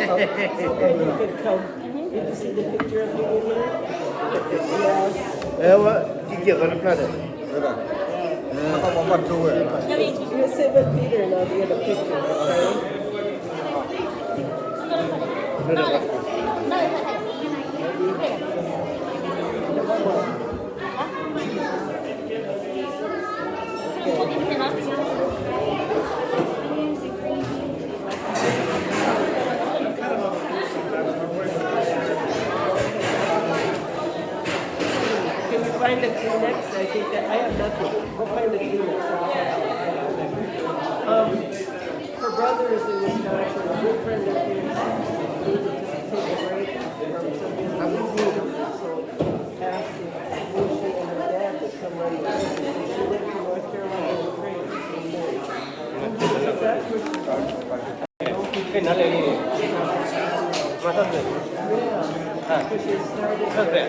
And you can come, you can see the picture of you in here? Yes. ที่เกี่ยวกับน้ำพริก เขาบอกว่าดูเลย You sit with Peter and I'll get a picture, okay? 'Can you find the Kleenex? I think that I have nothing. Go find the Kleenex. Her brother is in Wisconsin. A good friend of his needed to take a break from some business. So asked if Lucy and her dad would come right with her. She went to North Carolina to train. cái nó lên mà thân rồi Yeah. Because she started. thân rồi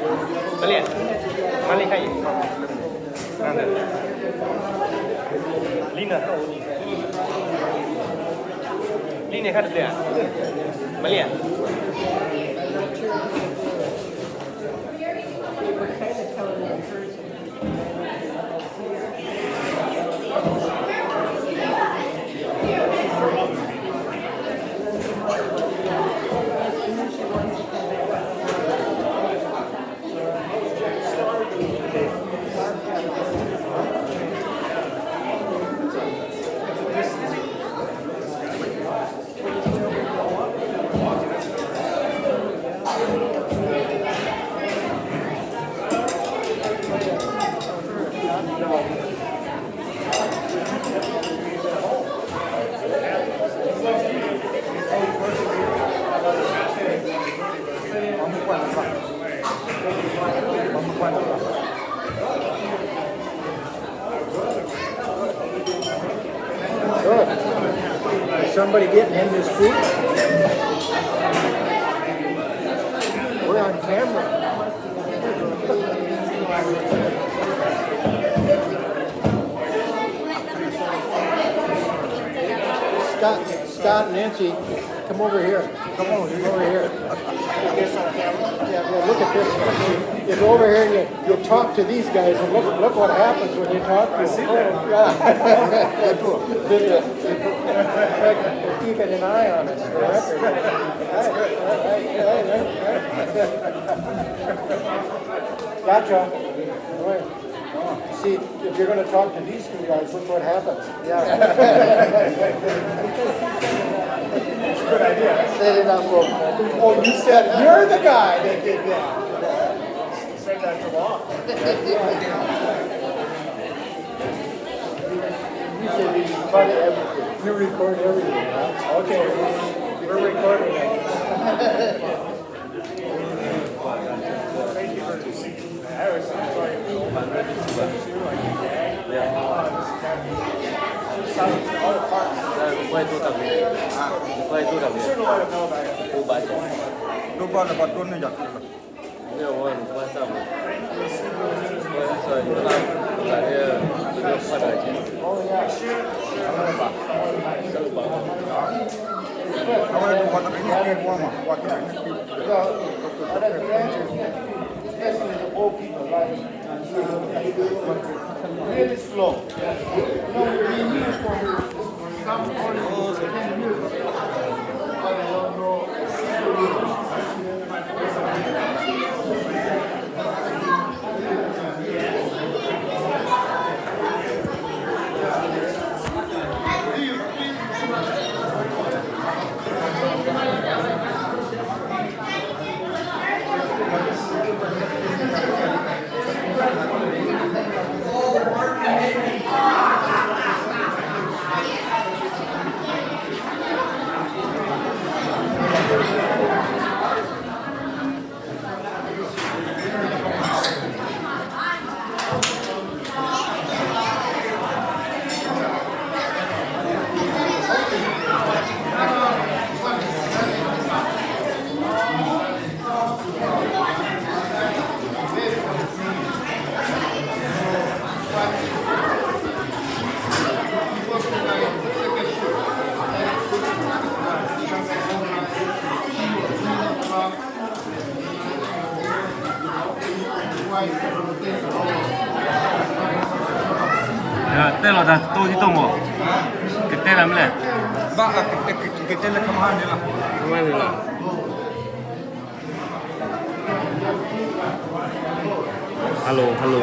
mà liền hay ăn rồi Lina Lina khác được à mà liền They were kind of telling her first. Is somebody getting in this food? We're on camera. Scott and Nancy, come over here. Come over here. Yeah, look at this. You go over here and you talk to these guys, and look what happens when you talk to them. Yeah. They're keeping an eye on us. For the record. Gotcha. Right. See, if you're going to talk to these two guys, look what happens. Yeah. Good idea. Set it up. Oh, you said you're the guy that did that. Said that too long. You said you record everything. You record everything, huh? Okay, we're recording it. Thank you for I was enjoying all the parts. quay tôi tập luyện quay tôi tập luyện tôi bài trẻ Lúc con là con tuân này nhật. nhiều hơn quan trọng rồi chúng ta là cái được phát đời chứ How many do you want to be one? What can Especially the old people, like really slow. No, we've been here for some only 10 years. I don't know. Te lo da tu di tomo. Che te la mle. Ba ke te le kamahan nila. Mana la? Halo, halo.